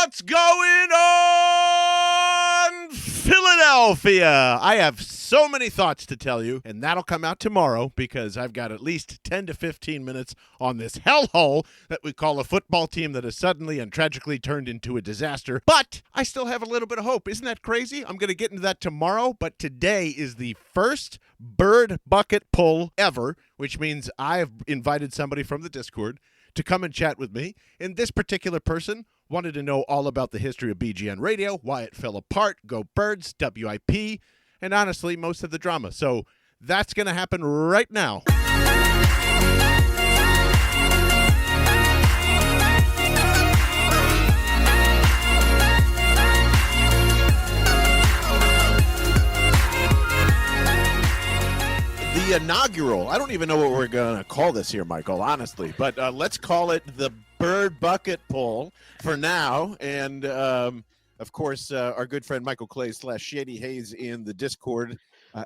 What's going on, Philadelphia? I have so many thoughts to tell you, and that'll come out tomorrow because I've got at least 10 to 15 minutes on this hellhole that we call a football team that has suddenly and tragically turned into a disaster. But I still have a little bit of hope. Isn't that crazy? I'm going to get into that tomorrow, but today is the first bird bucket pull ever, which means I have invited somebody from the Discord to come and chat with me. And this particular person wanted to know all about the history of BGN radio, why it fell apart, Go Birds, WIP, and honestly, most of the drama. So that's going to happen right now. The inaugural, I don't even know what we're going to call this here, Michael, honestly, but let's call it the Bird Bucket Pull for now. And, of course, our good friend Michael Clay / Shady Hayes in the Discord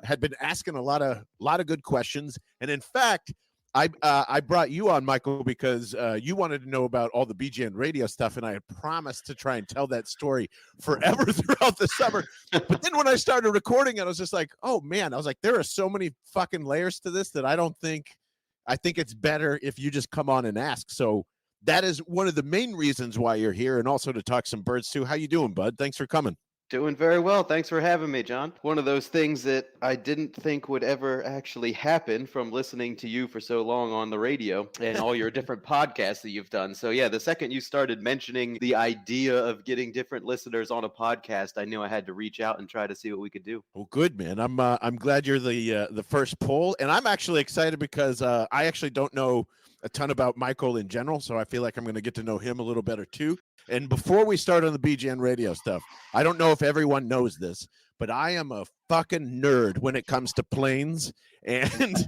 had been asking a lot of good questions. And, in fact, I brought you on, Michael, because you wanted to know about all the BGN radio stuff, and I had promised to try and tell that story forever throughout the summer. But then when I started recording it, I was just like, oh, man. I was like, there are so many fucking layers to this that I think it's better if you just come on and ask. So that is one of the main reasons why you're here, and also to talk some birds, too. How you doing, bud? Thanks for coming. Doing very well. Thanks for having me, John. One of those things that I didn't think would ever actually happen from listening to you for so long on the radio and all your different podcasts that you've done. So yeah, the second you started mentioning the idea of getting different listeners on a podcast, I knew I had to reach out and try to see what we could do. Well, good, man. I'm glad you're the first poll, and I'm actually excited because I actually don't know a ton about Michael in general, so I feel like I'm going to get to know him a little better too. And before we start on the BGN radio stuff, I don't know if everyone knows this, but I am a fucking nerd when it comes to planes and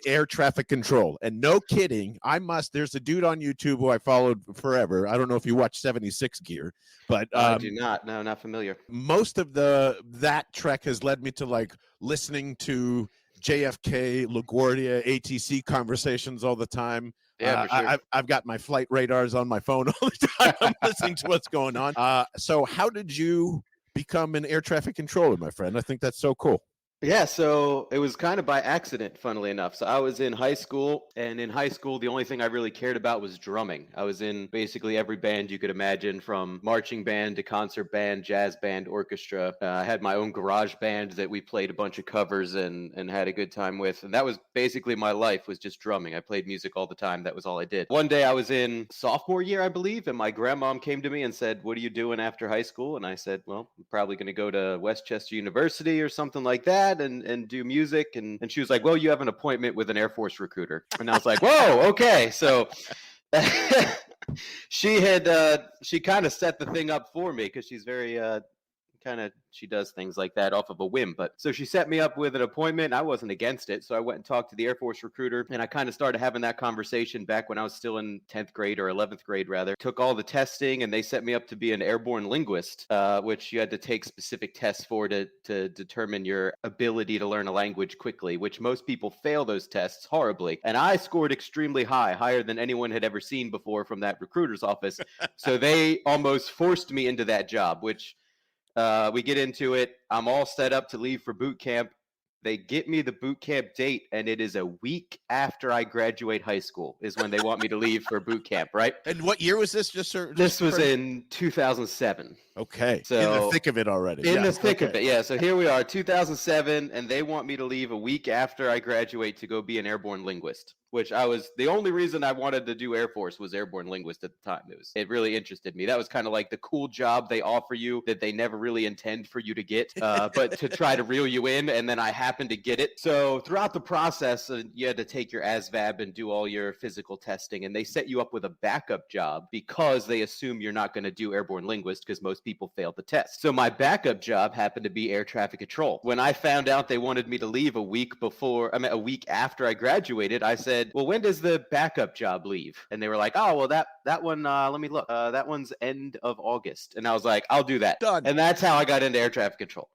air traffic control. And no kidding, there's a dude on YouTube who I followed forever. I don't know if you watch 76 Gear, but I do not. No, not familiar. Most of that trek has led me to like listening to JFK, LaGuardia, ATC conversations all the time. Yeah, for sure. I've got my flight radars on my phone all the time. I'm listening to what's going on. So how did you become an air traffic controller, my friend? I think that's so cool. Yeah, so it was kind of by accident, funnily enough. So I was in high school, and in high school, the only thing I really cared about was drumming. I was in basically every band you could imagine, from marching band to concert band, jazz band, orchestra. I had my own garage band that we played a bunch of covers and had a good time with. And that was basically my life, was just drumming. I played music all the time. That was all I did. One day I was in sophomore year, I believe, and my grandmom came to me and said, "What are you doing after high school?" And I said, "Well, I'm probably going to go to Westchester University or something like that and do music." And she was like, "Well, you have an appointment with an Air Force recruiter." And I was like, "Whoa, okay." So she kind of set the thing up for me, because she's very she does things like that off of a whim. But so she set me up with an appointment. I wasn't against it. So I went and talked to the Air Force recruiter, and I kind of started having that conversation back when I was still in 10th grade or 11th grade, rather. Took all the testing, and they set me up to be an airborne linguist, which you had to take specific tests for to determine your ability to learn a language quickly, which most people fail those tests horribly. And I scored extremely high, higher than anyone had ever seen before from that recruiter's office. So they almost forced me into that job, which we get into it. I'm all set up to leave for boot camp. They get me the boot camp date, and it is a week after I graduate high school is when they want me to leave for boot camp, right? And what year was this? This was in 2007. Okay. So in the thick of it already. In the thick of it, yeah. So here we are, 2007, and they want me to leave a week after I graduate to go be an airborne linguist, which the only reason I wanted to do Air Force was airborne linguist at the time. It really interested me. That was kind of like the cool job they offer you that they never really intend for you to get, but to try to reel you in, and then I happened to get it. So throughout the process, you had to take your ASVAB and do all your physical testing, and they set you up with a backup job because they assume you're not going to do airborne linguist, because most people failed the test. So my backup job happened to be air traffic control. When I found out they wanted me to leave a week after I graduated, I said, "Well, when does the backup job leave?" And they were like, "Oh, well, that one, let me look. That one's end of August." And I was like, "I'll do that." Done. And that's how I got into air traffic control.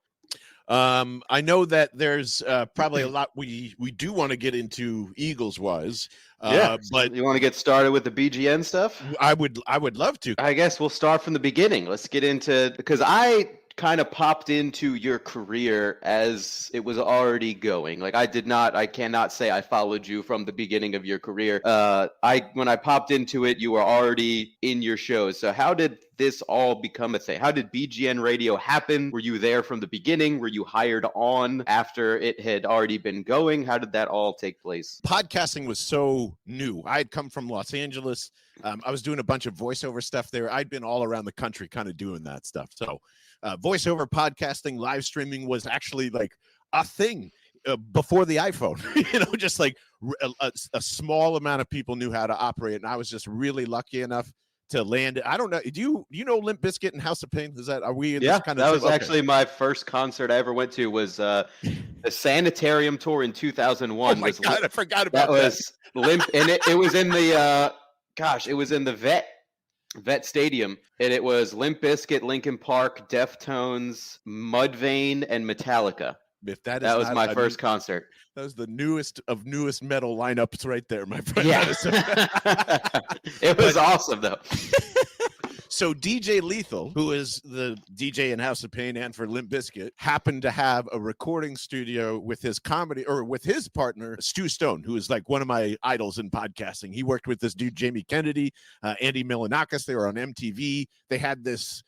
I know that there's probably a lot we do want to get into Eagles wise, but you want to get started with the BGN stuff? I would love to. I guess we'll start from the beginning. Let's get into, because I kind of popped into your career as it was already going. Like I cannot say I followed you from the beginning of your career. When I popped into it, you were already in your shows. So how did this all become a thing? How did BGN Radio happen? Were you there from the beginning? Were you hired on after it had already been going? How did that all take place? Podcasting was so new. I had come from Los Angeles. I was doing a bunch of voiceover stuff there. I'd been all around the country kind of doing that stuff. So voiceover podcasting, live streaming was actually like a thing before the iPhone, just like a small amount of people knew how to operate. And I was just really lucky enough to land it. I don't know. Do you know Limp Bizkit and House of Pain? Are we in this kind of that was actually my first concert I ever went to was the Sanitarium tour in 2001. Oh my God, I forgot about that. That was Limp, and it was in the it was in the Vet Stadium, and it was Limp Bizkit, Linkin Park, Deftones, Mudvayne, and Metallica. That was my first concert. That was the newest of newest metal lineups right there, my friend. Yeah. It was awesome, though. So DJ Lethal, who is the DJ in House of Pain and for Limp Bizkit, happened to have a recording studio with his partner, Stu Stone, who is like one of my idols in podcasting. He worked with this dude, Jamie Kennedy, Andy Milonakis. They were on MTV. They had this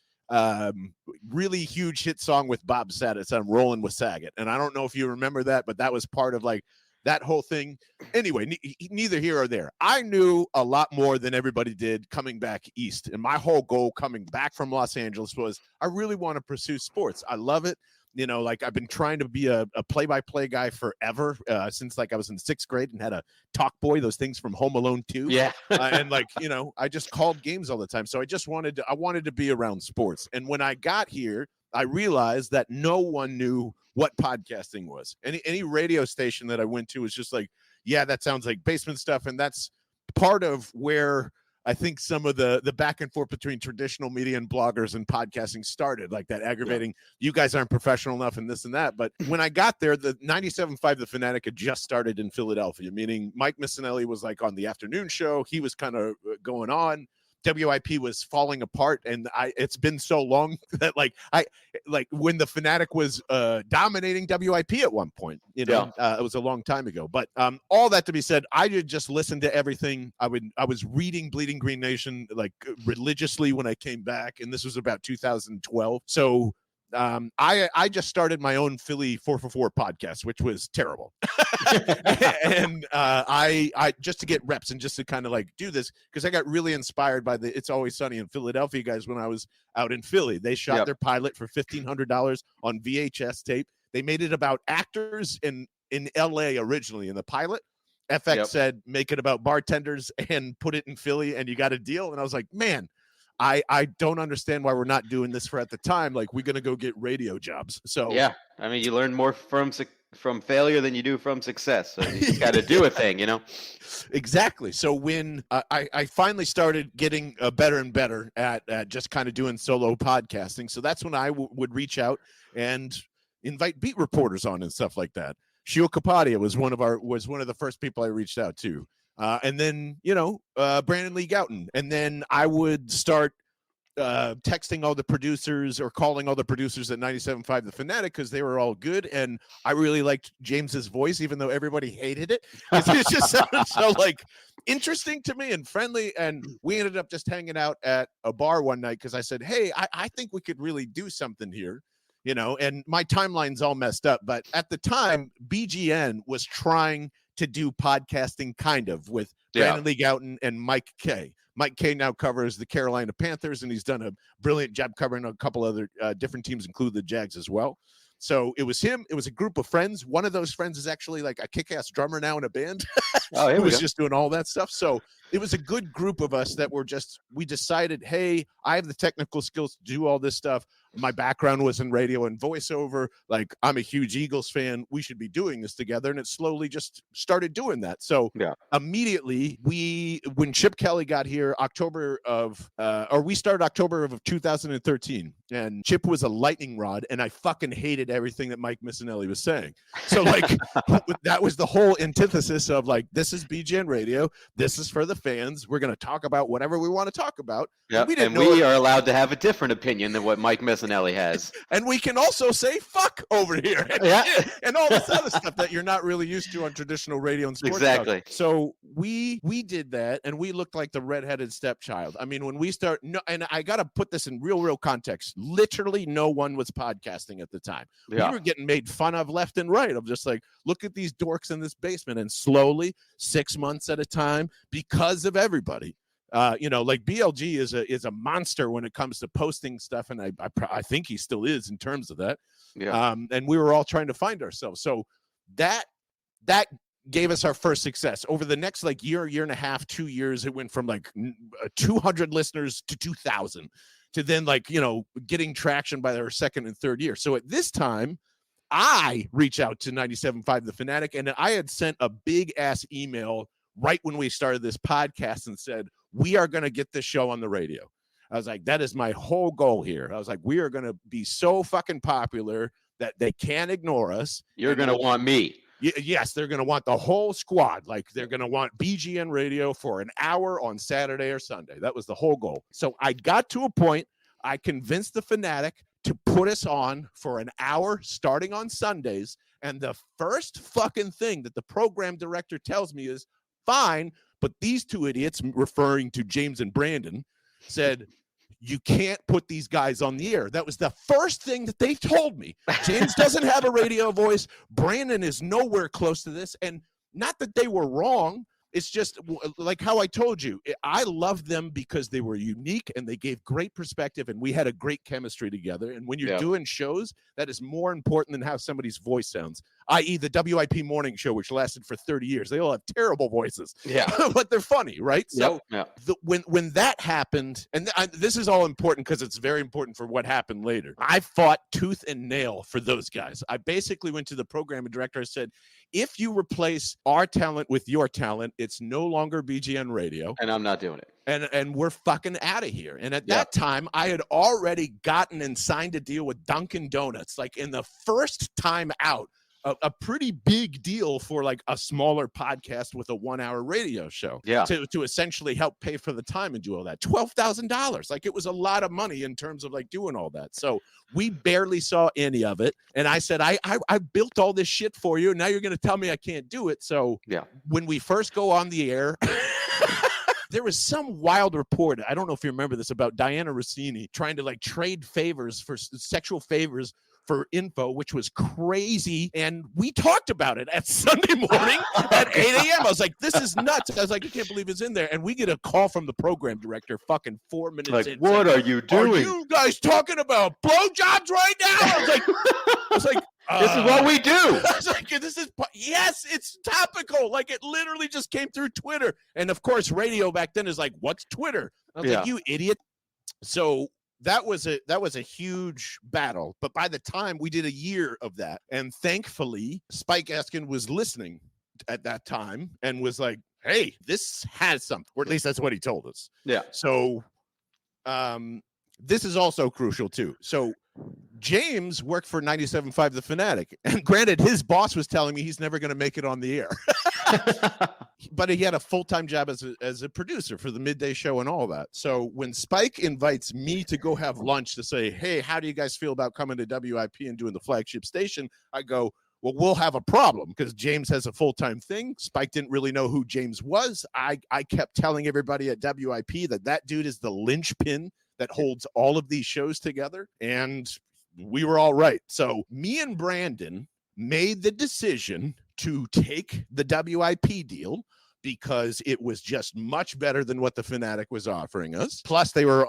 really huge hit song with Bob Saget on Rollin' with Saget. And I don't know if you remember that, but that was part of like that whole thing. Anyway, neither here or there. I knew a lot more than everybody did coming back east. And my whole goal coming back from Los Angeles was I really want to pursue sports. I love it. Like I've been trying to be a play-by-play guy forever, since like I was in 6th grade and had a Talk Boy, those things from Home Alone 2. Yeah. And like, I just called games all the time. So I wanted to be around sports. And when I got here, I realized that no one knew what podcasting was. Any radio station that I went to was just like, yeah, that sounds like basement stuff. And that's part of where I think some of the back and forth between traditional media and bloggers and podcasting started, like that aggravating, you guys aren't professional enough and this and that. But when I got there, the 97.5 The Fanatic had just started in Philadelphia, meaning Mike Missinelli was like on the afternoon show. He was kind of going on. WIP was falling apart, and it's been so long that like when the Fanatic was dominating WIP at one point, it was a long time ago. But all that to be said, I did just listen to everything. I was reading Bleeding Green Nation like religiously when I came back, and this was about 2012. So I just started my own Philly 444 podcast, which was terrible. And I just to get reps and just to kind of like do this, because I got really inspired by the It's Always Sunny in Philadelphia guys when I was out in Philly. They shot their pilot for $1,500 on VHS tape. They made it about actors in LA originally in the pilot. FX said, make it about bartenders and put it in Philly and you got a deal. And I was like, man, I don't understand why we're not doing this for at the time. Like, we're going to go get radio jobs. So, yeah, I mean, you learn more from failure than you do from success. So you just got to do a thing, Exactly. So when I finally started getting better and better at just kind of doing solo podcasting. So that's when I would reach out and invite beat reporters on and stuff like that. Shio Kapadia was one of the first people I reached out to. And then, Brandon Lee Gouton. And then I would start texting all the producers or calling all the producers at 97.5 The Fanatic because they were all good. And I really liked James's voice, even though everybody hated it. It just sounded so like interesting to me and friendly. And we ended up just hanging out at a bar one night because I said, hey, I think we could really do something here. And my timeline's all messed up. But at the time, BGN was trying to do podcasting kind of with Brandon Lee Gouton and Mike Kay. Mike Kay now covers the Carolina Panthers, and he's done a brilliant job covering a couple other different teams, including the Jags as well. So it was him. It was a group of friends. One of those friends is actually like a kick-ass drummer now in a band. Oh, he was just doing all that stuff. So it was a good group of us that were we decided, hey, I have the technical skills to do all this stuff. My background was in radio and voiceover. Like, I'm a huge Eagles fan. We should be doing this together. And it slowly just started doing that. So immediately when Chip Kelly got here, we started October of 2013, and Chip was a lightning rod, and I fucking hated everything that Mike Missinelli was saying. So like, that was the whole antithesis of like, this is BGN radio. This is for the fans. We're going to talk about whatever we want to talk about. Yeah, and we are allowed to have a different opinion than what Mike Missinelli has. And we can also say fuck over here. And all this other stuff that you're not really used to on traditional radio and sports. Exactly. Talk. So we did that, and we looked like the redheaded stepchild. I mean, when we and I got to put this in real context. Literally no one was podcasting at the time. We were getting made fun of left and right of just like, look at these dorks in this basement. And slowly, 6 months at a time, because of everybody, like BLG is a monster when it comes to posting stuff, and I think he still is in terms of that. And we were all trying to find ourselves. So that gave us our first success. Over the next like year and a half, 2 years, it went from like 200 listeners to 2,000 to then like, getting traction by our second and third year. So at this time, I reach out to 97.5 The Fanatic, and I had sent a big ass email right when we started this podcast and said, we are going to get this show on the radio. I was like, that is my whole goal here. I was like, we are going to be so fucking popular that they can't ignore us. You're going to want me. Yes, they're going to want the whole squad. Like, they're going to want BGN radio for an hour on Saturday or Sunday. That was the whole goal. So I got to a point, I convinced the Fanatic to put us on for an hour starting on Sundays. And the first fucking thing that the program director tells me is, fine, but these two idiots, referring to James and Brandon, said, you can't put these guys on the air. That was the first thing that they told me. James doesn't have a radio voice. Brandon is nowhere close to this. And not that they were wrong. It's just like how I told you, I loved them because they were unique and they gave great perspective, and we had a great chemistry together. And when you're doing shows, that is more important than how somebody's voice sounds, i.e. the WIP morning show, which lasted for 30 years. They all have terrible voices, but they're funny, right? So when that happened, and this is all important because it's very important for what happened later. I fought tooth and nail for those guys. I basically went to the program director and said, if you replace our talent with your talent, it's no longer BGN radio. And I'm not doing it. And we're fucking out of here. And at that time, I had already gotten and signed a deal with Dunkin' Donuts. Like, in the first time out, a pretty big deal for like a smaller podcast with a 1 hour radio show to essentially help pay for the time and do all that. $12,000. Like, it was a lot of money in terms of like doing all that. So we barely saw any of it. And I said, I built all this shit for you. And now you're going to tell me I can't do it. So when we first go on the air, there was some wild report, I don't know if you remember this, about Diana Rossini trying to like trade favors for sexual favors for info, which was crazy. And we talked about it at Sunday morning at 8 a.m. I was like, this is nuts. I was like, I can't believe it's in there. And we get a call from the program director fucking 4 minutes in. What are you doing? Are you guys talking about blowjobs right now? I was like, this is what we do. I was like, yes, it's topical. Like, it literally just came through Twitter. And of course, radio back then is like, what's Twitter? I was like, you idiot. So that was a huge battle. But by the time we did a year of that, and thankfully Spike Eskin was listening at that time and was like, hey, this has something, or at least that's what he told us. Yeah. So this is also crucial too. So James worked for 97.5 The Fanatic, and granted, his boss was telling me he's never going to make it on the air. But he had a full-time job as a producer for the midday show and all that. So when Spike invites me to go have lunch to say, hey, how do you guys feel about coming to WIP and doing the flagship station? I go, well, we'll have a problem because James has a full-time thing. Spike didn't really know who James was. I kept telling everybody at WIP that dude is the linchpin that holds all of these shows together. And we were all right. So me and Brandon made the decision to take the WIP deal because it was just much better than what the Fanatic was offering us. Plus, they were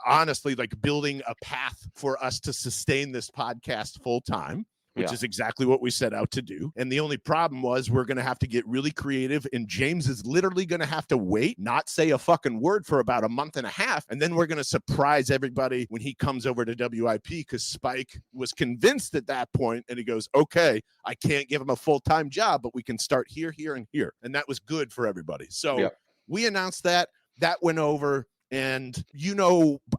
honestly like building a path for us to sustain this podcast full time. which is exactly what we set out to do. And the only problem was we're going to have to get really creative, and James is literally going to have to wait, not say a fucking word for about a month and a half, and then we're going to surprise everybody when he comes over to WIP, because Spike was convinced at that point, and he goes, okay, I can't give him a full-time job, but we can start here, here, and here. And that was good for everybody. So we announced that went over. And,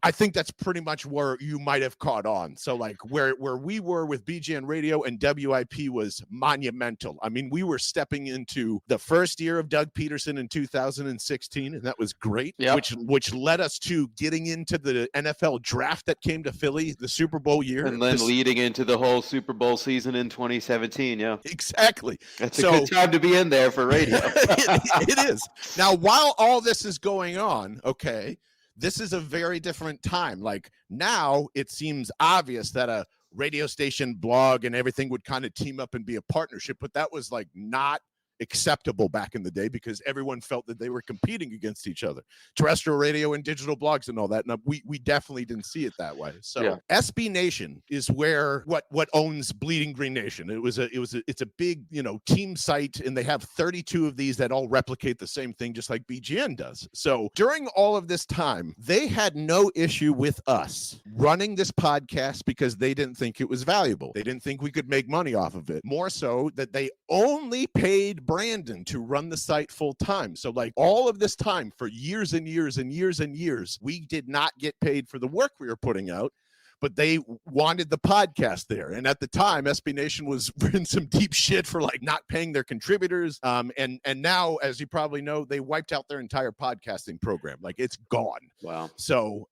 I think that's pretty much where you might have caught on. So like where we were with BGN Radio and WIP was monumental. I mean, we were stepping into the first year of Doug Peterson in 2016, and that was great, which led us to getting into the NFL draft that came to Philly, the Super Bowl year. And then leading into the whole Super Bowl season in 2017. Yeah, exactly. That's a good time to be in there for radio. it is. Now, while all this is going on, okay, this is a very different time. Like now it seems obvious that a radio station, blog, and everything would kind of team up and be a partnership, but that was like not acceptable back in the day because everyone felt that they were competing against each other, terrestrial radio and digital blogs and all that. And we definitely didn't see it that way. So SB Nation is where what owns Bleeding Green Nation. It's a big, team site, and they have 32 of these that all replicate the same thing, just like BGN does. So during all of this time, they had no issue with us running this podcast because they didn't think it was valuable. They didn't think we could make money off of it. More so that they only paid Brandon to run the site full time. So like all of this time for years and years and years and years, we did not get paid for the work we were putting out, but they wanted the podcast there. And at the time, SB Nation was in some deep shit for like not paying their contributors. And now, as you probably know, they wiped out their entire podcasting program. Like it's gone. Wow. So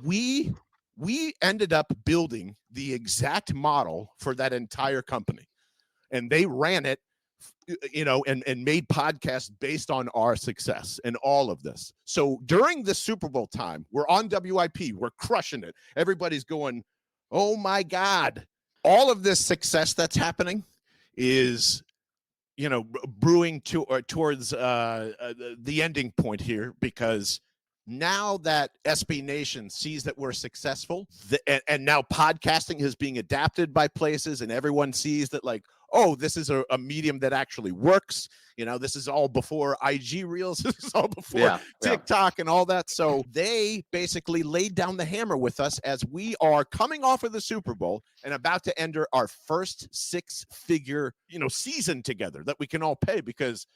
we ended up building the exact model for that entire company. And they ran it, and made podcasts based on our success and all of this. So during the Super Bowl time, we're on WIP, we're crushing it. Everybody's going, oh my God. All of this success that's happening is, brewing towards the ending point here, because now that SB Nation sees that we're successful, and now podcasting is being adapted by places, and everyone sees that like, oh, this is a medium that actually works. This is all before IG Reels. This is all before TikTok and all that. So they basically laid down the hammer with us as we are coming off of the Super Bowl and about to enter our first 6-figure, season together that we can all pay, because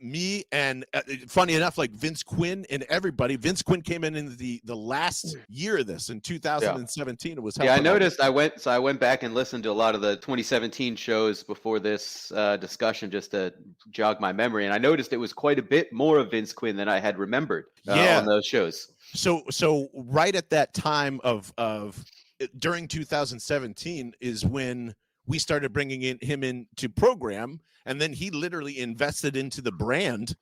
me and funny enough, like Vince Quinn and everybody, Vince Quinn came in the last year of this in 2017. It was I noticed. I went back and listened to a lot of the 2017 shows before this discussion just to jog my memory, and I noticed it was quite a bit more of Vince Quinn than I had remembered on those shows. So right at that time of during 2017 is when we started bringing him in to program, and then he literally invested into the brand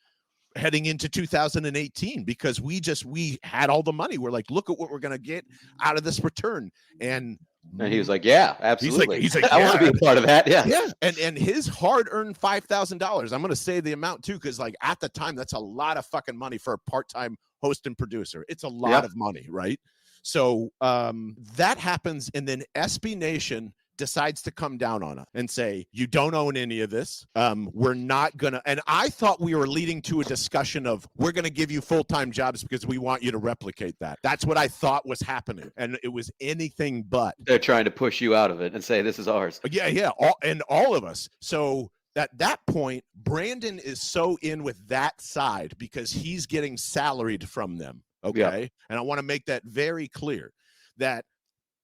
heading into 2018 because we had all the money. We're like, look at what we're going to get out of this return. And he was like, yeah, absolutely. He's like I want to be a part of that. Yeah. Yeah. And his hard-earned $5,000, I'm going to say the amount too, because like at the time, that's a lot of fucking money for a part-time host and producer. It's a lot of money, right? So that happens, and then SB Nation decides to come down on us and say, you don't own any of this. We're not going to. And I thought we were leading to a discussion of, we're going to give you full-time jobs because we want you to replicate that. That's what I thought was happening. And it was anything but. They're trying to push you out of it and say, this is ours. Yeah. All of us. So at that point, Brandon is so in with that side because he's getting salaried from them. Okay. Yeah. And I want to make that very clear that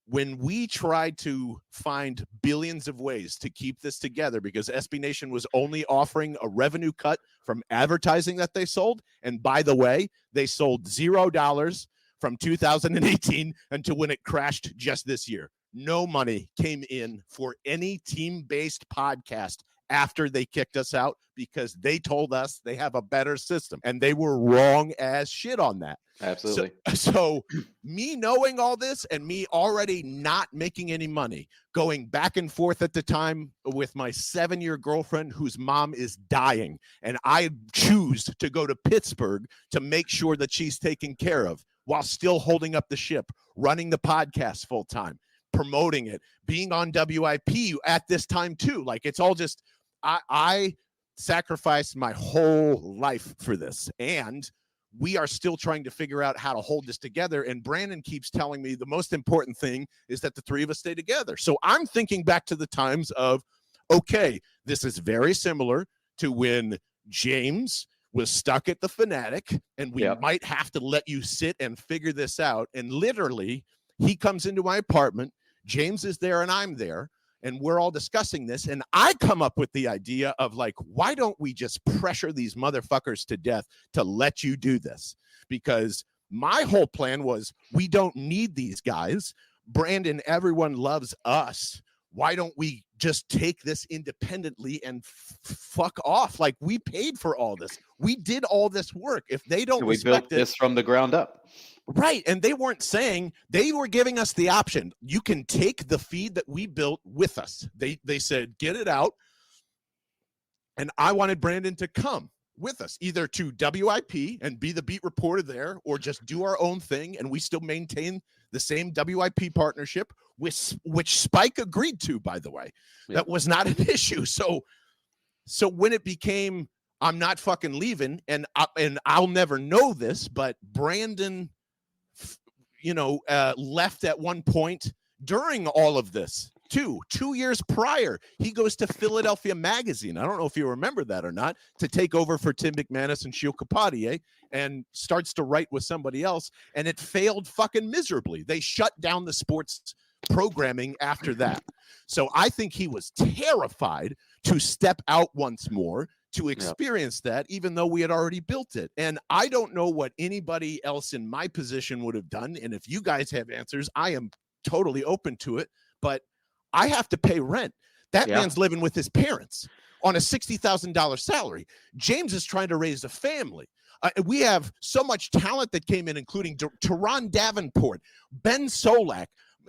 when we tried to find billions of ways to keep this together, because SB Nation was only offering a revenue cut from advertising that they sold. And by the way, they sold $0 from 2018 until when it crashed just this year. No money came in for any team-based podcast after they kicked us out because they told us they have a better system, and they were wrong as shit on that. Absolutely. So me knowing all this and me already not making any money, going back and forth at the time with my 7-year girlfriend whose mom is dying, and I choose to go to Pittsburgh to make sure that she's taken care of while still holding up the ship, running the podcast full time, promoting it, being on WIP at this time too. Like it's all just, I sacrificed my whole life for this, and we are still trying to figure out how to hold this together. And Brandon keeps telling me the most important thing is that the three of us stay together. So I'm thinking back to the times of, okay, this is very similar to when James was stuck at the Fanatic, and we might have to let you sit and figure this out. And literally, he comes into my apartment, James is there and I'm there, and we're all discussing this. And I come up with the idea of like, why don't we just pressure these motherfuckers to death to let you do this? Because my whole plan was, we don't need these guys. Brandon, everyone loves us. Why don't we just take this independently and fuck off? Like, we paid for all this. We did all this work. If they don't we built this from the ground up. Right. And they weren't saying, they were giving us the option. You can take the feed that we built with us. They said, get it out. And I wanted Brandon to come with us, either to WIP and be the beat reporter there, or just do our own thing. And we still maintain the same WIP partnership, which Spike agreed to, by the way. That was not an issue. So when it became, I'm not fucking leaving, and I'll never know this, but Brandon, left at one point during all of this. 2 years prior, he goes to Philadelphia Magazine. I don't know if you remember that or not, to take over for Tim McManus and Sheil Kapadia, and starts to write with somebody else. And it failed fucking miserably. They shut down the sports programming after that. So I think he was terrified to step out once more, to experience that, even though we had already built it. And I don't know what anybody else in my position would have done. And if you guys have answers, I am totally open to it. But I have to pay rent. That man's living with his parents on a $60,000 salary. James is trying to raise a family. We have so much talent that came in, including Teron Davenport, Ben Solak,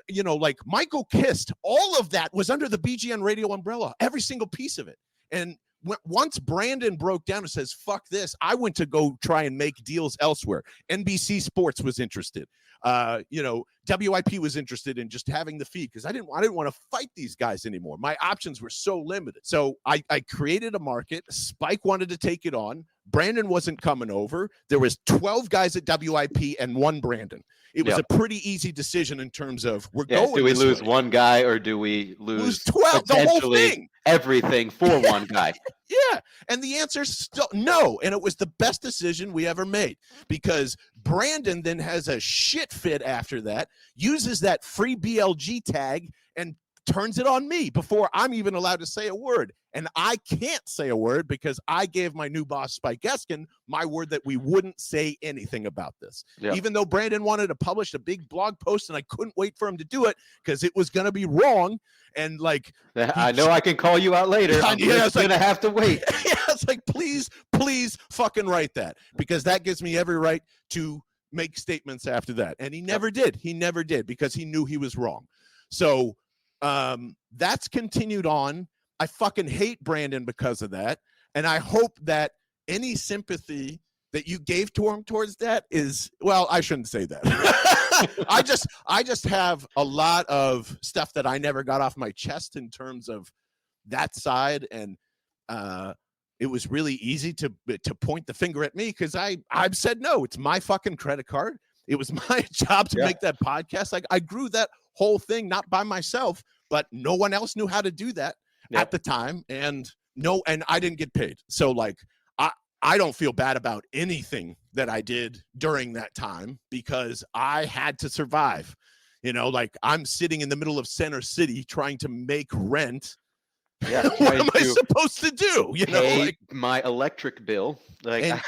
like Michael Kist. All of that was under the BGN radio umbrella, every single piece of it. And once Brandon broke down and says, fuck this, I went to go try and make deals elsewhere. NBC Sports was interested. WIP was interested in just having the feed, because I didn't want to fight these guys anymore. My options were so limited. So I created a market. Spike wanted to take it on. Brandon wasn't coming over. There was 12 guys at WIP and one Brandon. It was a pretty easy decision in terms of, we're going. Do we lose one guy, or do we lose 12, the whole thing, everything for one guy? Yeah. And the answer is still no. And it was the best decision we ever made, because Brandon then has a shit fit after that, uses that free BLG tag and turns it on me before I'm even allowed to say a word. And I can't say a word because I gave my new boss, Spike Eskin, my word that we wouldn't say anything about this. Even though Brandon wanted to publish a big blog post, and I couldn't wait for him to do it because it was going to be wrong. And like, I know I can call you out later. I'm just going to have to wait. It's like, please fucking write that, because that gives me every right to make statements after that. And he never did. He never did, because he knew he was wrong. So that's continued on. I fucking hate Brandon because of that. And I hope that any sympathy that you gave to him towards that is, well, I shouldn't say that. I just have a lot of stuff that I never got off my chest in terms of that side. And it was really easy to point the finger at me, because I've said no. It's my fucking credit card. It was my job to make that podcast. Like, I grew that whole thing not by myself, but no one else knew how to do that at the time. And I didn't get paid. So like, I don't feel bad about anything that I did during that time, because I had to survive. Like, I'm sitting in the middle of Center City trying to make rent. Yeah. What am I supposed to do? Like my electric bill. Like,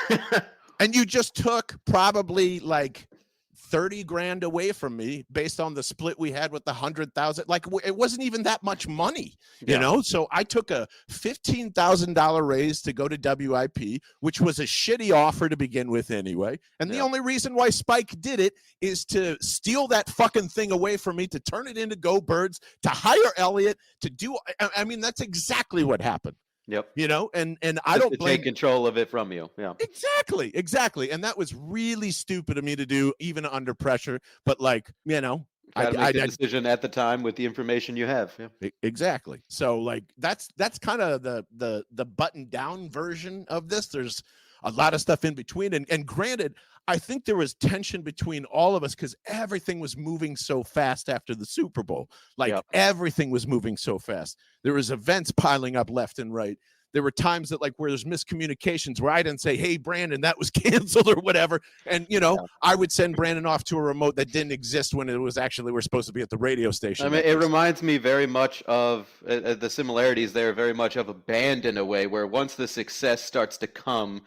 and you just took probably like 30 grand away from me based on the split we had with the 100,000. Like, it wasn't even that much money, you know? So I took a $15,000 raise to go to WIP, which was a shitty offer to begin with anyway. And the only reason why Spike did it is to steal that fucking thing away from me, to turn it into Go Birds, to hire Elliot, to do, I mean, that's exactly what happened. Yep. And I don't blame, take control of it from you. Yeah. Exactly. And that was really stupid of me to do, even under pressure. But like, Got to make the decision at the time with the information you have. Yeah. Exactly. So like that's kind of the button down version of this. There's a lot of stuff in between, and granted, I think there was tension between all of us because everything was moving so fast after the Super Bowl. Like everything was moving so fast. There was events piling up left and right. There were times that like where there's miscommunications where I didn't say, "Hey, Brandon, that was canceled" or whatever. And, I would send Brandon off to a remote that didn't exist when it was actually we're supposed to be at the radio station. I mean, it reminds me very much of the similarities there, very much of a band in a way, where once the success starts to come,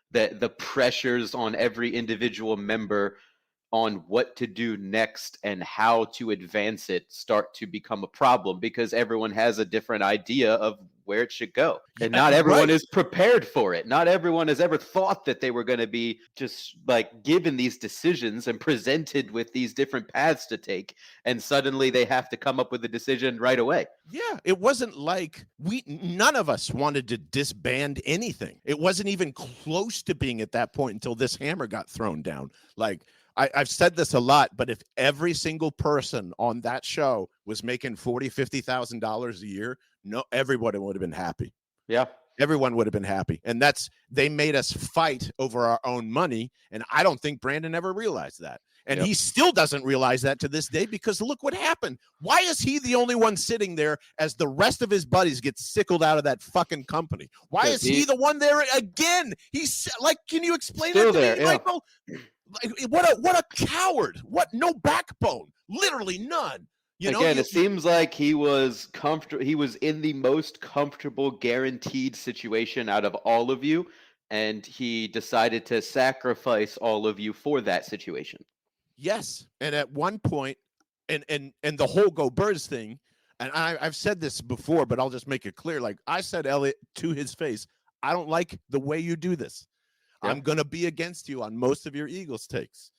that the pressures on every individual member on what to do next and how to advance it start to become a problem because everyone has a different idea of where it should go. And not everyone is prepared for it. Not everyone has ever thought that they were going to be just like given these decisions and presented with these different paths to take. And suddenly they have to come up with a decision right away. Yeah, it wasn't like none of us wanted to disband anything. It wasn't even close to being at that point until this hammer got thrown down. Like, I've said this a lot, but if every single person on that show was making $40,000-$50,000 a year, everybody would have been happy. Yeah. Everyone would have been happy. And they made us fight over our own money. And I don't think Brandon ever realized that. And he still doesn't realize that to this day because look what happened. Why is he the only one sitting there as the rest of his buddies get sickled out of that fucking company? Why is he the one there again? He's like, can you explain that to me, Michael? What a coward. No backbone. Literally none. It seems like he was comfortable. He was in the most comfortable, guaranteed situation out of all of you, and he decided to sacrifice all of you for that situation. Yes, and at one point, and the whole Go Birds thing, and I've said this before, but I'll just make it clear. Like I said, Elliot, to his face, I don't like the way you do this. I'm going to be against you on most of your Eagles takes,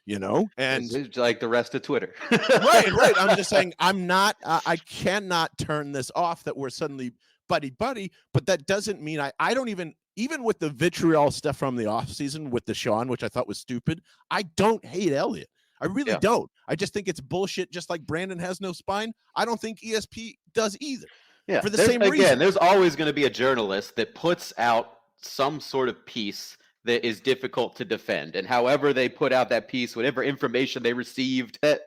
and it's like the rest of Twitter. right. I'm just saying I cannot turn this off that we're suddenly buddy, but that doesn't mean I don't even with the vitriol stuff from the offseason with Deshaun, which I thought was stupid. I don't hate Elliot. I really don't. I just think it's bullshit. Just like Brandon has no spine. I don't think ESP does either. Yeah. For the same reason. Again, there's always going to be a journalist that puts out some sort of piece that is difficult to defend. And however they put out that piece, whatever information they received that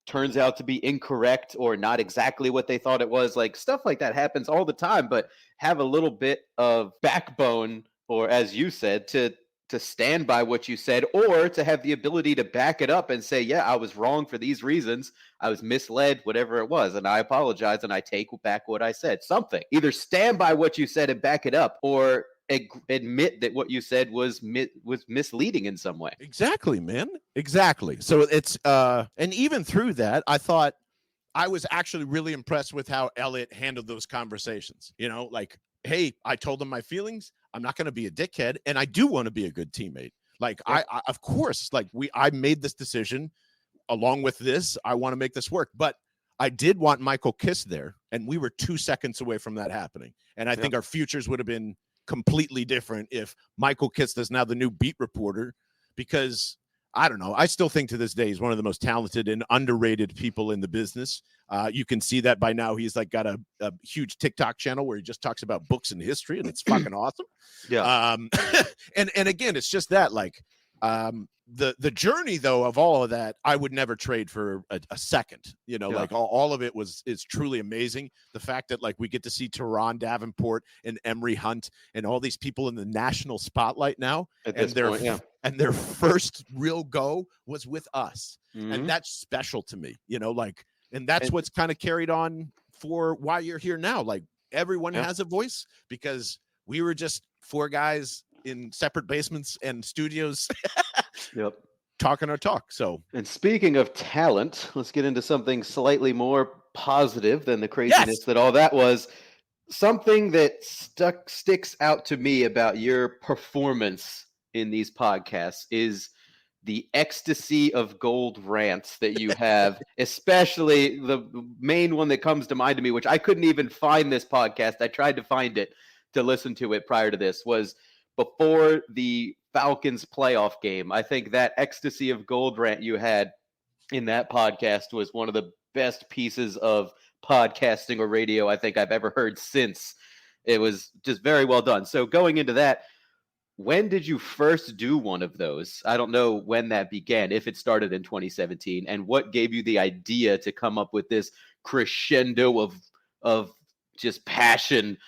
turns out to be incorrect or not exactly what they thought it was, like stuff like that happens all the time, but have a little bit of backbone, or as you said, to stand by what you said, or to have the ability to back it up and say, yeah, I was wrong for these reasons. I was misled, whatever it was. And I apologize. And I take back what I said. Something. Either stand by what you said and back it up, or admit that what you said was misleading in some way. Exactly, man. Exactly. So it's and even through that, I thought I was actually really impressed with how Elliot handled those conversations. Like, hey, I told him my feelings. I'm not going to be a dickhead, and I do want to be a good teammate. Like, I of course, like I made this decision along with this. I want to make this work, but I did want Michael Kiss there, and we were 2 seconds away from that happening. And I think our futures would have been completely different if Michael Kiss is now the new beat reporter, because I don't know. I still think to this day he's one of the most talented and underrated people in the business. You can see that by now. He's like got a huge TikTok channel where he just talks about books and history, and it's fucking awesome. Yeah. And again, it's just that like the journey though of all of that, I would never trade for a second. Like all of it is truly amazing. The fact that like we get to see Teron Davenport and Emery Hunt and all these people in the national spotlight now, and their first real go was with us. Mm-hmm. And that's special to me, and that's what's kind of carried on for why you're here now. Like everyone has a voice because we were just four guys in separate basements and studios talking our talk. So, and speaking of talent, let's get into something slightly more positive than the craziness that all that was. Something that sticks out to me about your performance in these podcasts is the ecstasy of gold rants that you have, especially the main one that comes to mind to me, which I couldn't even find this podcast. I tried to find it to listen to it prior to this, was before the Falcons playoff game. I think that ecstasy of gold rant you had in that podcast was one of the best pieces of podcasting or radio I think I've ever heard since. It was just very well done. So going into that, when did you first do one of those? I don't know when that began, if it started in 2017, and what gave you the idea to come up with this crescendo of just passion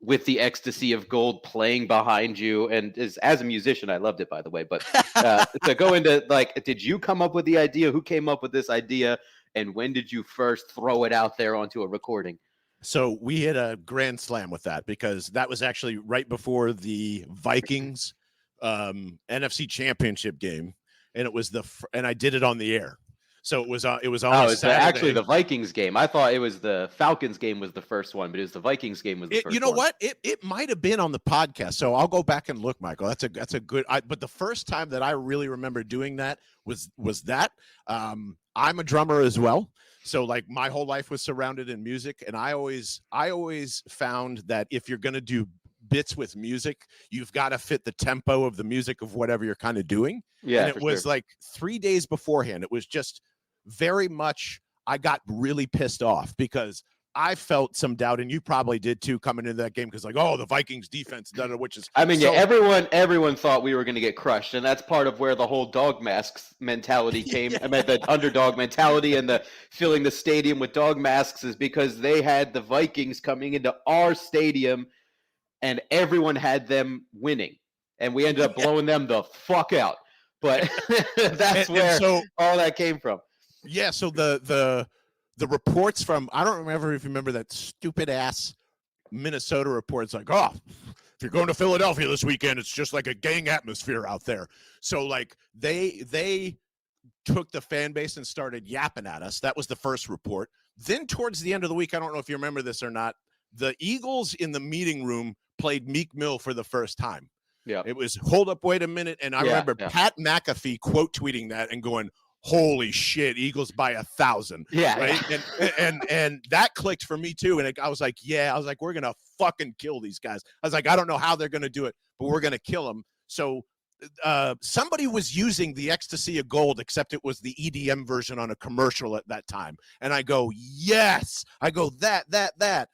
with the ecstasy of gold playing behind you. And as a musician, I loved it, by the way. But to go into, like, did you come up with the idea? Who came up with this idea? And when did you first throw it out there onto a recording? So we hit a grand slam with that because that was actually right before the Vikings NFC Championship game, and it was and I did it on the air. So it was on it's actually the Vikings game. I thought it was the Falcons game was the first one, but it was the Vikings game was the first one. You know what? It might have been on the podcast. So I'll go back and look, Michael. That's a good. But the first time that I really remember doing that was that. I'm a drummer as well. So like my whole life was surrounded in music, and I always found that if you're going to do bits with music, you've got to fit the tempo of the music of whatever you're kind of doing. Yeah, and it was like 3 days beforehand. It was just very much, I got really pissed off because I felt some doubt, and you probably did too, coming into that game because like, oh, the Vikings defense, which is, I mean, yeah, everyone thought we were going to get crushed, and that's part of where the whole dog masks mentality came. Yeah. I mean, the underdog mentality and the filling the stadium with dog masks is because they had the Vikings coming into our stadium, and everyone had them winning, and we ended up blowing them the fuck out. But that's where all that came from. Yeah, so the reports from, I don't remember if you remember that stupid ass Minnesota report. It's like, oh, if you're going to Philadelphia this weekend, it's just like a gang atmosphere out there. So like they took the fan base and started yapping at us. That was the first report. Then towards the end of the week, I don't know if you remember this or not, the Eagles in the meeting room played Meek Mill for the first time. Yeah, it was hold up, wait a minute, and I remember Pat McAfee quote tweeting that and going, holy shit, Eagles by 1,000. Yeah. Right. And that clicked for me too. And I was like, we're going to fucking kill these guys. I was like, I don't know how they're going to do it, but we're going to kill them. So somebody was using the ecstasy of gold, except it was the EDM version on a commercial at that time. And I go, yes. I go, that.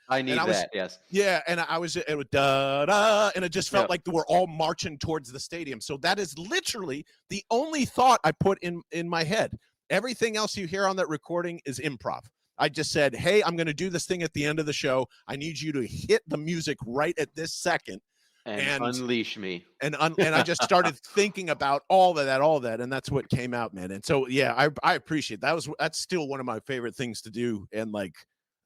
I need that, yes. Yeah, and it was da-da, and it just felt like we're all marching towards the stadium. So that is literally the only thought I put in my head. Everything else you hear on that recording is improv. I just said, hey, I'm going to do this thing at the end of the show. I need you to hit the music right at this second. And unleash me. And I just started thinking about all that, and that's what came out, man. And so, yeah, I appreciate that. That's still one of my favorite things to do. And like,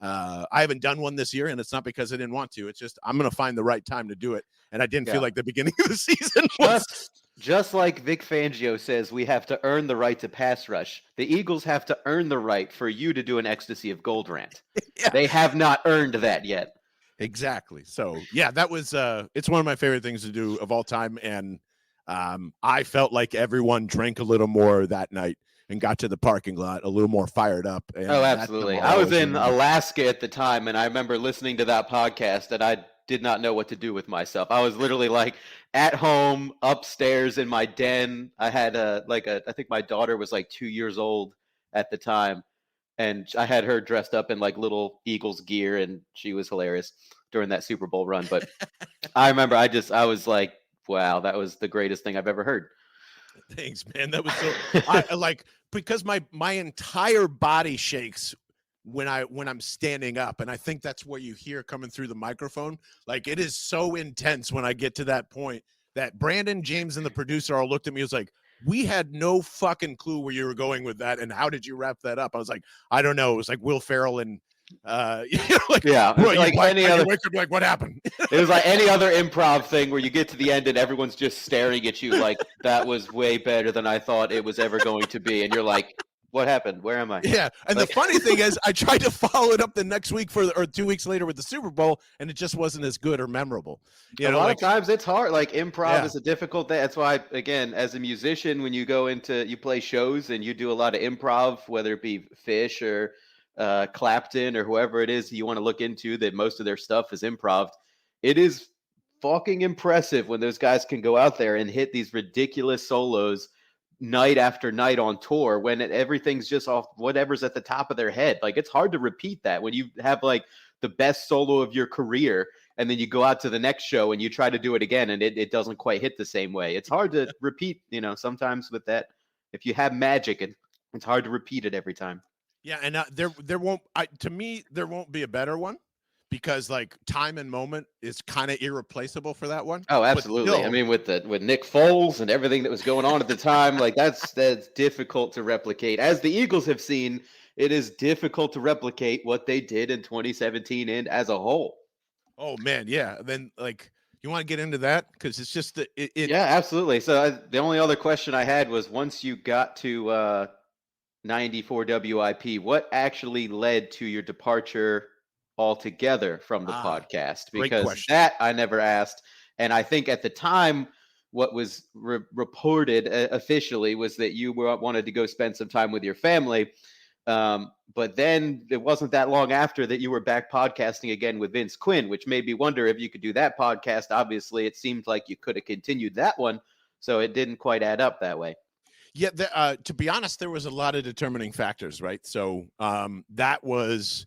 I haven't done one this year, and it's not because I didn't want to. It's just I'm going to find the right time to do it. And I didn't feel like the beginning of the season was. Just like Vic Fangio says, we have to earn the right to pass rush. The Eagles have to earn the right for you to do an ecstasy of gold rant. Yeah. They have not earned that yet. Exactly. So yeah, that was it's one of my favorite things to do of all time. And I felt like everyone drank a little more that night and got to the parking lot a little more fired up. And absolutely. I was in Alaska at the time, and I remember listening to that podcast, and I did not know what to do with myself. I was literally like at home upstairs in my den. I had I think my daughter was like 2 years old at the time. And I had her dressed up in like little Eagles gear, and she was hilarious during that Super Bowl run. But I remember I was like, wow, that was the greatest thing I've ever heard. Thanks, man. That was so because my entire body shakes when I'm standing up. And I think that's what you hear coming through the microphone. Like it is so intense when I get to that point that Brandon, James, and the producer all looked at me. It was like, we had no fucking clue where you were going with that. And how did you wrap that up? I was like, I don't know. It was like Will Ferrell and like any other like what happened? It was like any other improv thing where you get to the end and everyone's just staring at you like that was way better than I thought it was ever going to be. And you're like, what happened? Where am I? Yeah. And the funny thing is I tried to follow it up the next week or 2 weeks later with the Super Bowl, and it just wasn't as good or memorable. A lot of times it's hard. Like improv is a difficult thing. That's why, again, as a musician, when you you play shows and you do a lot of improv, whether it be Fish or Clapton or whoever it is you want to look into, that most of their stuff is improv. It is fucking impressive when those guys can go out there and hit these ridiculous solos, night after night on tour when everything's just off whatever's at the top of their head. Like, it's hard to repeat that when you have like the best solo of your career and then you go out to the next show and you try to do it again and it doesn't quite hit the same way. It's hard to repeat, sometimes with that. If you have magic, it's hard to repeat it every time. Yeah, and there won't to me there won't be a better one because like time and moment is kind of irreplaceable for that one. Oh, absolutely. I mean, with Nick Foles and everything that was going on at the time, like that's difficult to replicate. As the Eagles have seen, it is difficult to replicate what they did in 2017 and as a whole. Oh man, yeah. Then like you want to get into that because it's just Yeah, absolutely. So the only other question I had was once you got to 94 WIP, what actually led to your departure altogether from the podcast? Because that I never asked. And I think at the time, what was reported officially was that you wanted to go spend some time with your family. But then it wasn't that long after that you were back podcasting again with Vince Quinn, which made me wonder if you could do that podcast. Obviously, it seemed like you could have continued that one. So it didn't quite add up that way. Yeah, to be honest, there was a lot of determining factors, right? So that was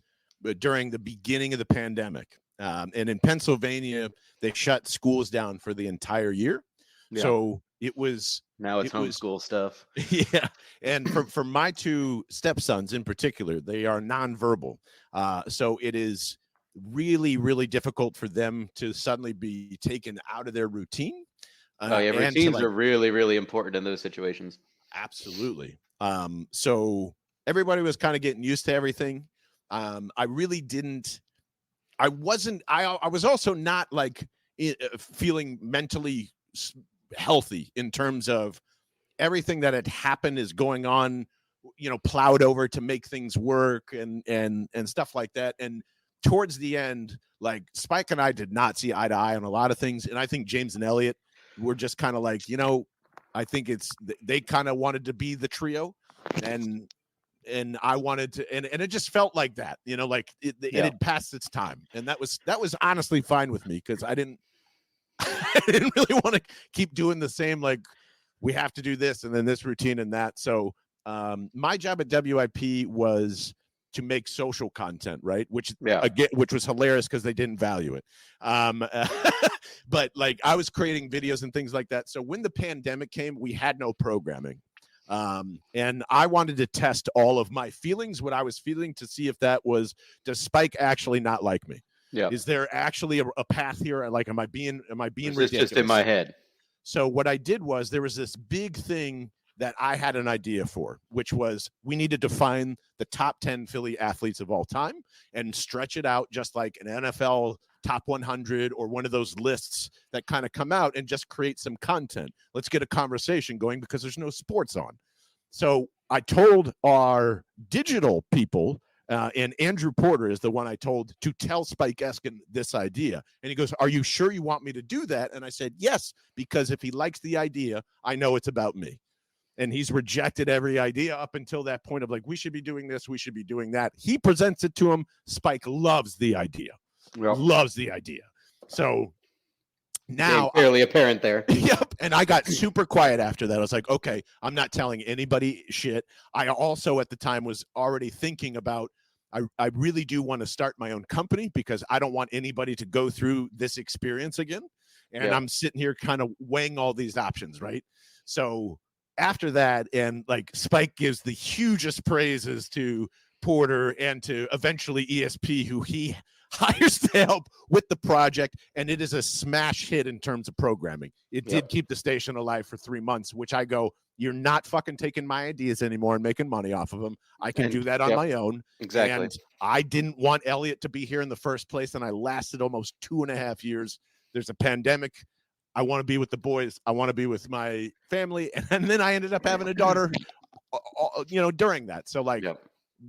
during the beginning of the pandemic. And in Pennsylvania, they shut schools down for the entire year. Yeah. So it was... Now it's homeschool stuff. Yeah. And for my two stepsons in particular, they are nonverbal. So it is really, really difficult for them to suddenly be taken out of their routine. Routines are really, really important in those situations. Absolutely. So everybody was kind of getting used to everything. I really didn't. I was also not like feeling mentally healthy in terms of everything that had happened is going on, plowed over to make things work and stuff like that. And towards the end, like Spike and I did not see eye to eye on a lot of things. And I think James and Elliot were just kind of like, I think they kind of wanted to be the trio and I wanted to, and it just felt like that, like it had passed its time. And that was honestly fine with me because I didn't really want to keep doing the same, like we have to do this and then this routine and that. So my job at WIP was to make social content, right? Which was hilarious because they didn't value it. But like I was creating videos and things like that. So when the pandemic came, we had no programming. And I wanted to test all of my feelings, what I was feeling, to see if that was, does Spike actually not like me? Yeah. Is there actually a path here? Like, am I being ridiculous? Just in my head. So what I did was there was this big thing that I had an idea for, which was we needed to find the top 10 Philly athletes of all time and stretch it out just like an NFL top 100 or one of those lists that kind of come out and just create some content. Let's get a conversation going because there's no sports on. So I told our digital people, and Andrew Porter is the one I told to tell Spike Eskin this idea. And he goes, "Are you sure you want me to do that?" And I said, "Yes, because if he likes the idea, I know it's about me." And he's rejected every idea up until that point of like, we should be doing this, we should be doing that. He presents it to him. Spike loves the idea. Loves the idea. So now fairly apparent there. Yep. And I got super quiet after that. I was like, okay, I'm not telling anybody shit. I also at the time was already thinking about, I really do want to start my own company because I don't want anybody to go through this experience again. And I'm sitting here kind of weighing all these options, right? So after that, and like Spike gives the hugest praises to Porter and to eventually ESP, who he hires to help with the project, and it is a smash hit in terms of programming. It did keep the station alive for 3 months, which I go, you're not fucking taking my ideas anymore and making money off of them. I can do that on my own. Exactly. And I didn't want Elliot to be here in the first place, and I lasted almost 2.5 years. There's a pandemic. I want to be with the boys. I want to be with my family. And then I ended up having a daughter, during that. So like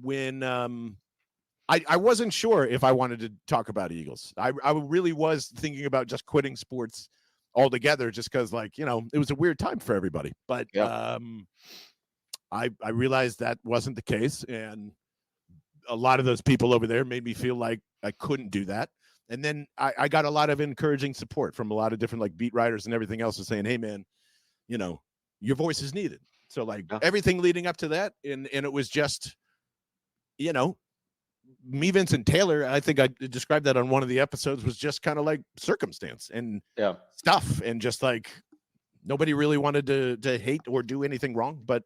when I wasn't sure if I wanted to talk about Eagles. I really was thinking about just quitting sports altogether just because like, it was a weird time for everybody. But I realized that wasn't the case. And a lot of those people over there made me feel like I couldn't do that. And then I got a lot of encouraging support from a lot of different like beat writers and everything else saying, hey, man, your voice is needed. So like Yeah. everything leading up to that, and it was just, you know, me, Vincent Taylor, I think I described that on one of the episodes, was just kind of like circumstance and Yeah. stuff, and just like nobody really wanted to hate or do anything wrong, but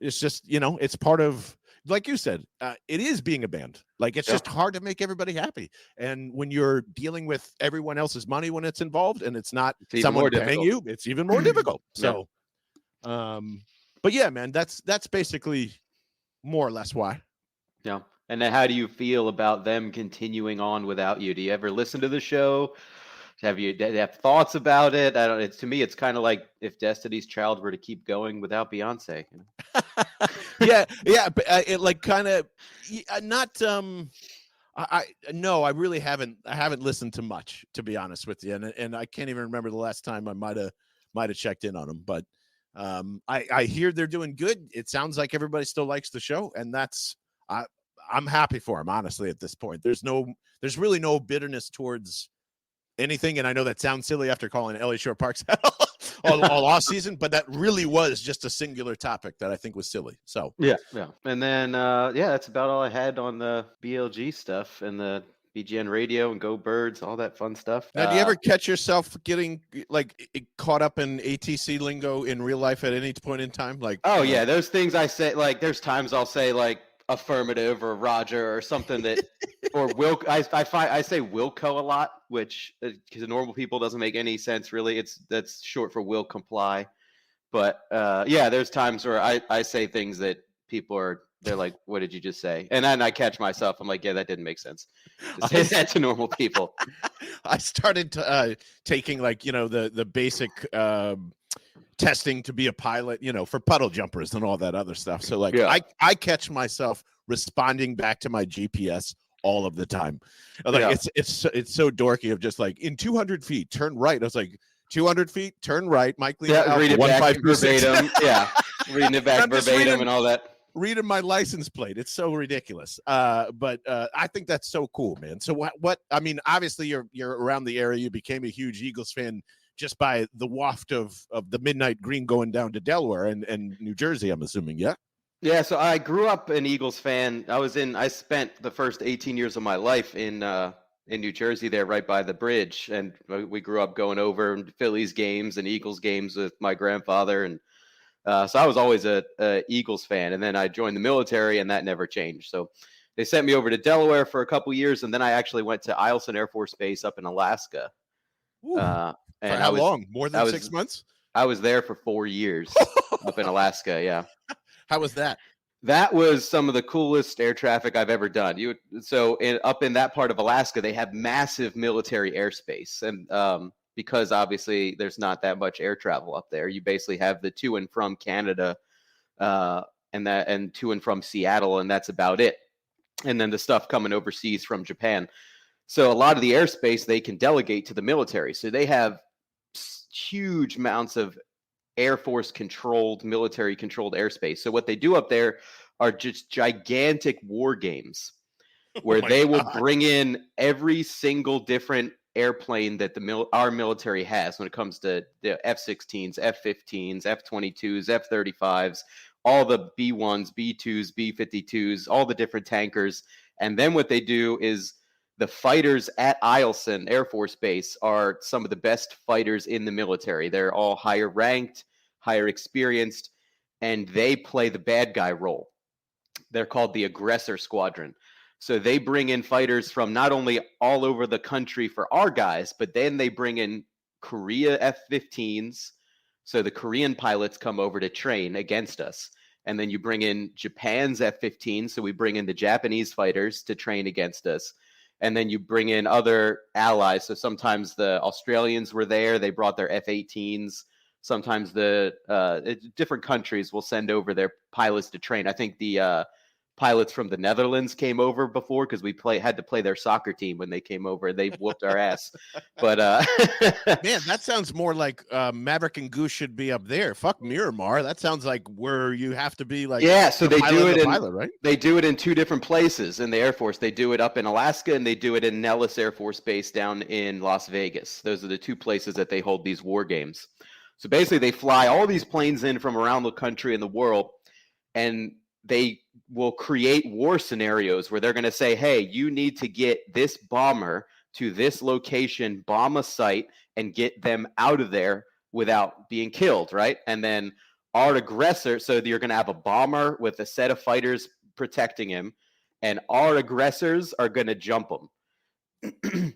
it's just, you know, it's part of, like you said, it is being a band. Like it's just hard to make everybody happy, and when you're dealing with everyone else's money when it's involved, and it's not It's even someone more paying difficult. you, it's even more difficult. Yeah. So, but yeah, man, that's basically more or less why. Yeah. And then how do you feel about them continuing on without you? Do you ever listen to the show? Do you have thoughts about it? I don't. It's, to me, it's kind of like if Destiny's Child were to keep going without Beyonce. You know? yeah, but it like kind of not. I no, I really haven't. I haven't listened to much, to be honest with you, and I can't even remember the last time I might have checked in on them. But I hear they're doing good. It sounds like everybody still likes the show, and that's I'm happy for them, honestly. At this point, there's really no bitterness towards anything, and I know that sounds silly after calling LA Shore Parks all off season, but that really was just a singular topic that I think was silly. So yeah. And then that's about all I had on the BLG stuff and the BGN radio and Go Birds, all that fun stuff. Now, do you ever catch yourself getting like caught up in ATC lingo in real life at any point in time? Like, oh yeah, those things I say, like there's times I'll say like affirmative or Roger or something that, or will. I say Wilco a lot, which because normal people doesn't make any sense really. That's short for will comply. But there's times where I say things that they're like, what did you just say? And then I catch myself. I'm like, yeah, that didn't make sense to say that to normal people. I started taking like, you know, the basic testing to be a pilot, you know, for puddle jumpers and all that other stuff. So like I catch myself responding back to my GPS all of the time. Like it's so dorky of just like in 200 feet, turn right. I was like, 200 feet, turn right, Mike Lee. Yeah, read it back verbatim. Yeah, reading it back verbatim and all that. Reading my license plate. It's so ridiculous. But I think that's so cool, man. So what? I mean, obviously you're around the area. You became a huge Eagles fan just by the waft of the midnight green going down to Delaware and New Jersey, I'm assuming. Yeah. Yeah. So I grew up an Eagles fan. I spent the first 18 years of my life in New Jersey, there right by the bridge. And we grew up going over Phillies games and Eagles games with my grandfather. And so I was always a Eagles fan. And then I joined the military and that never changed. So they sent me over to Delaware for a couple years. And then I actually went to Eielson Air Force Base up in Alaska. And for how long? More than 6 months? I was there for 4 years up in Alaska. Yeah. How was that? That was some of the coolest air traffic I've ever done. Up in that part of Alaska, they have massive military airspace, and because obviously there's not that much air travel up there, you basically have the to and from Canada, and to and from Seattle, and that's about it. And then the stuff coming overseas from Japan. So a lot of the airspace they can delegate to the military. So they have huge amounts of Air Force controlled, military controlled airspace. So what they do up there are just gigantic war games where they will bring in every single different airplane that our military has when it comes to the F-16s, F-15s, F-22s, F-35s, all the B-1s, B-2s, B-52s, all the different tankers. And then what they do is the fighters at Eielson Air Force Base are some of the best fighters in the military. They're all higher ranked, higher experienced, and they play the bad guy role. They're called the aggressor squadron. So they bring in fighters from not only all over the country for our guys, but then they bring in Korea F-15s. So the Korean pilots come over to train against us. And then you bring in Japan's F-15. So we bring in the Japanese fighters to train against us. And then you bring in other allies. So sometimes the Australians were there. They brought their F-18s. Sometimes the different countries will send over their pilots to train. I think the pilots from the Netherlands came over before because we had to play their soccer team when they came over. They whooped our ass. But man, that sounds more like Maverick and Goose should be up there. Fuck Miramar. That sounds like where you have to be like. Yeah, so they do it right? They do it in two different places in the Air Force. They do it up in Alaska and they do it in Nellis Air Force Base down in Las Vegas. Those are the two places that they hold these war games. So basically, they fly all these planes in from around the country and the world, and they will create war scenarios where they're going to say, hey, you need to get this bomber to this location, bomb a site, and get them out of there without being killed, right? And then our aggressor, so you're going to have a bomber with a set of fighters protecting him, and our aggressors are going to jump him.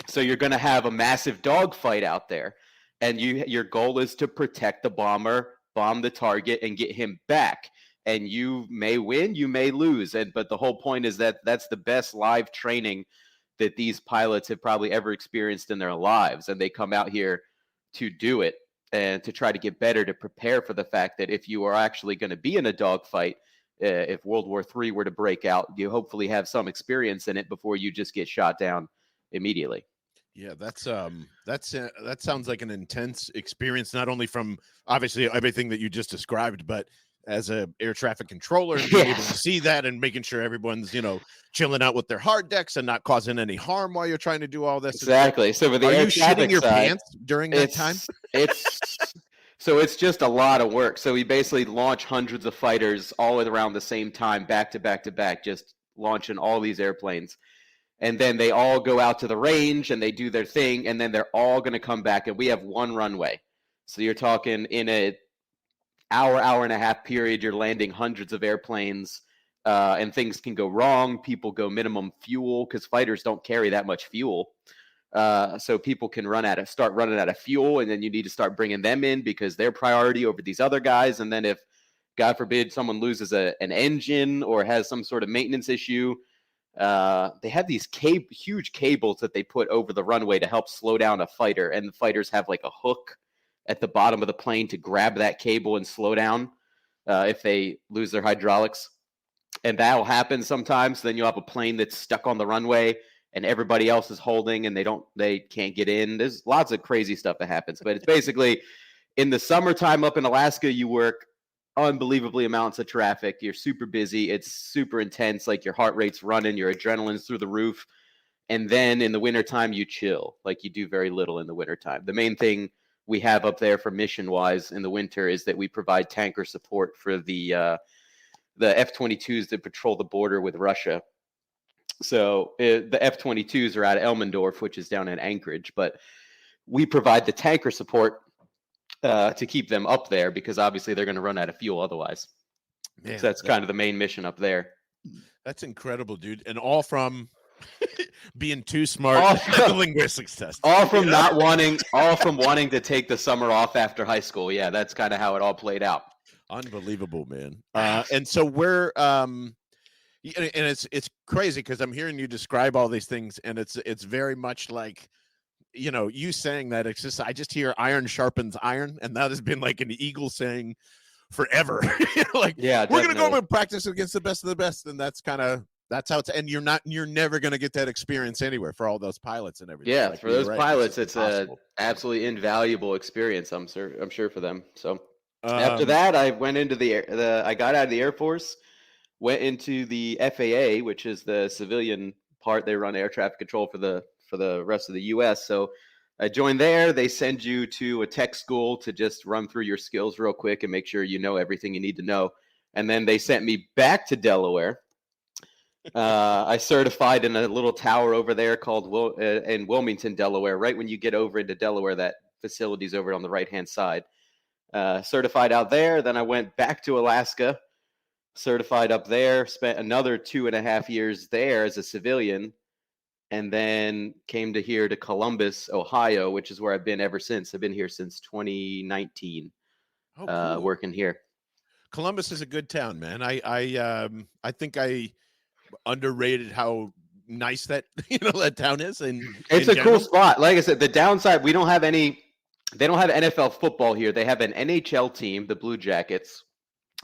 So you're going to have a massive dogfight out there, and your goal is to protect the bomber, bomb the target, and get him back. And you may win, you may lose, but the whole point is that that's the best live training that these pilots have probably ever experienced in their lives, and they come out here to do it and to try to get better, to prepare for the fact that if you are actually going to be in a dogfight, if World War III were to break out, you hopefully have some experience in it before you just get shot down immediately. Yeah, that sounds like an intense experience, not only from obviously everything that you just described, but as a air traffic controller and being able to see that and making sure everyone's, chilling out with their hard decks and not causing any harm while you're trying to do all this. Exactly. So with the are air you shitting your side, pants during that time? So it's just a lot of work. So we basically launch hundreds of fighters all around the same time, back to back to back, just launching all these airplanes. And then they all go out to the range and they do their thing, and then they're all going to come back, and we have one runway. So you're talking in a hour and a half period, you're landing hundreds of airplanes, and things can go wrong. People go minimum fuel because fighters don't carry that much fuel. So people can start running out of fuel, and then you need to start bringing them in because they're priority over these other guys. And then if, God forbid, someone loses an engine or has some sort of maintenance issue, they have these huge cables that they put over the runway to help slow down a fighter. And the fighters have like a hook at the bottom of the plane to grab that cable and slow down if they lose their hydraulics. And that'll happen sometimes. Then you'll have a plane that's stuck on the runway and everybody else is holding and they can't get in. There's lots of crazy stuff that happens. But it's basically in the summertime up in Alaska, you work unbelievably amounts of traffic. You're super busy. It's super intense. Like your heart rate's running, your adrenaline's through the roof. And then in the wintertime, you chill. Like you do very little in the wintertime. The main thing we have up there for mission-wise in the winter is that we provide tanker support for the F-22s that patrol the border with Russia. So the F-22s are out of Elmendorf, which is down in Anchorage, but we provide the tanker support to keep them up there because obviously they're going to run out of fuel otherwise. Man, so that's kind of the main mission up there. That's incredible, dude. And all from being too smart for the linguistics test. All from wanting to take the summer off after high school. Yeah, that's kind of how it all played out. Unbelievable, man. And so we're and it's crazy because I'm hearing you describe all these things, and it's very much like, you saying that. It's just I just hear iron sharpens iron, and that has been like an Eagle saying forever. Yeah, we're gonna go over and practice against the best of the best, and that's how it's. And you're never gonna get that experience anywhere for all those pilots and everything. Yeah, for those pilots, it's a absolutely invaluable experience. I'm sure for them. So after that, I went into I got out of the Air Force, went into the FAA, which is the civilian part. They run air traffic control for the rest of the U.S. So I joined there. They send you to a tech school to just run through your skills real quick and make sure you know everything you need to know. And then they sent me back to Delaware. I certified in a little tower over there called in Wilmington, Delaware. Right when you get over into Delaware, that facility's over on the right-hand side. Certified out there. Then I went back to Alaska, certified up there, spent another 2.5 years there as a civilian, and then came to Columbus, Ohio, which is where I've been ever since. I've been here since 2019, cool. Working here. Columbus is a good town, man. I think I underrated how nice that that town is, and it's a cool spot. Like I said, the downside, they don't have NFL football here. They have an NHL team, the Blue Jackets.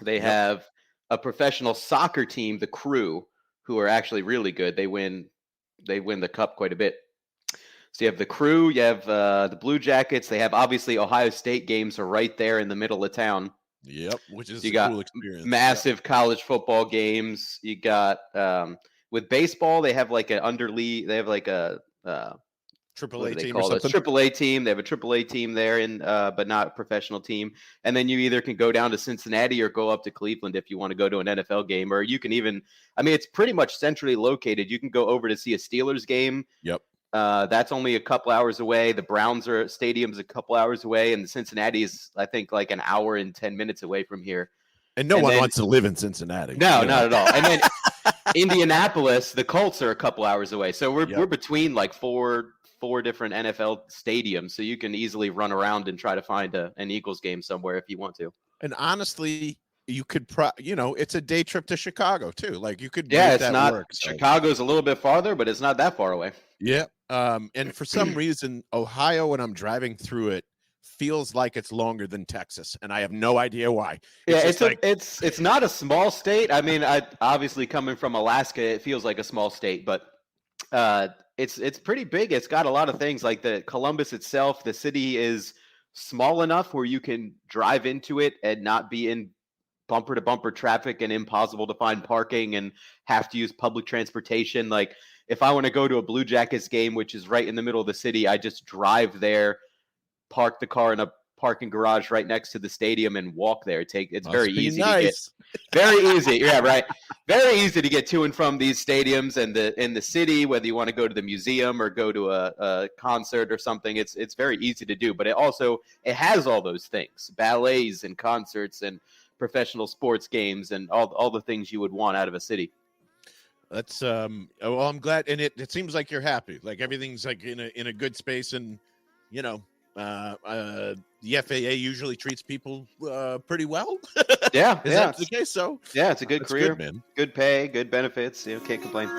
They have a professional soccer team, the Crew, who are actually really good. They win the cup quite a bit. So you have the Crew, you have the Blue Jackets. They have obviously Ohio State games are right there in the middle of town. Yep, which is a cool experience. Massive college football games. You got with baseball, they have like an underleague. They have like a Triple what A do they team or call this? something. AAA team. They have a AAA team there, but not a professional team. And then you either can go down to Cincinnati or go up to Cleveland if you want to go to an NFL game, or you can even. I mean, it's pretty much centrally located. You can go over to see a Steelers game. Yep. That's only a couple hours away. The Browns stadium's a couple hours away, and Cincinnati is, I think, like an hour and 10 minutes away from here. And no one wants to live in Cincinnati. No, not at all. And then Indianapolis, the Colts are a couple hours away. So we're between like four different NFL stadiums, so you can easily run around and try to find an Eagles game somewhere if you want to. And honestly, you could it's a day trip to Chicago too. Like you could Yeah, make it's that not work. So. Chicago's a little bit farther, but it's not that far away. Yeah. And for some reason, Ohio, when I'm driving through it, feels like it's longer than Texas, and I have no idea why. It's not a small state. I mean, obviously coming from Alaska, it feels like a small state, but it's pretty big. It's got a lot of things like the Columbus itself. The city is small enough where you can drive into it and not be in bumper to bumper traffic and impossible to find parking and have to use public transportation. Like if I want to go to a Blue Jackets game, which is right in the middle of the city, I just drive there, park the car in a parking garage right next to the stadium and walk there. It's very easy to get. Very easy. Yeah, right. Very easy to get to and from these stadiums and in the city, whether you want to go to the museum or go to a concert or something. It's very easy to do, but it has all those things, ballets and concerts and professional sports games and all the things you would want out of a city. That's well, I'm glad, and it seems like you're happy. Like everything's like in a good space, and the FAA usually treats people pretty well. Yeah, Is that the case? So yeah, it's a good career, good, man. Good pay, good benefits. Can't complain.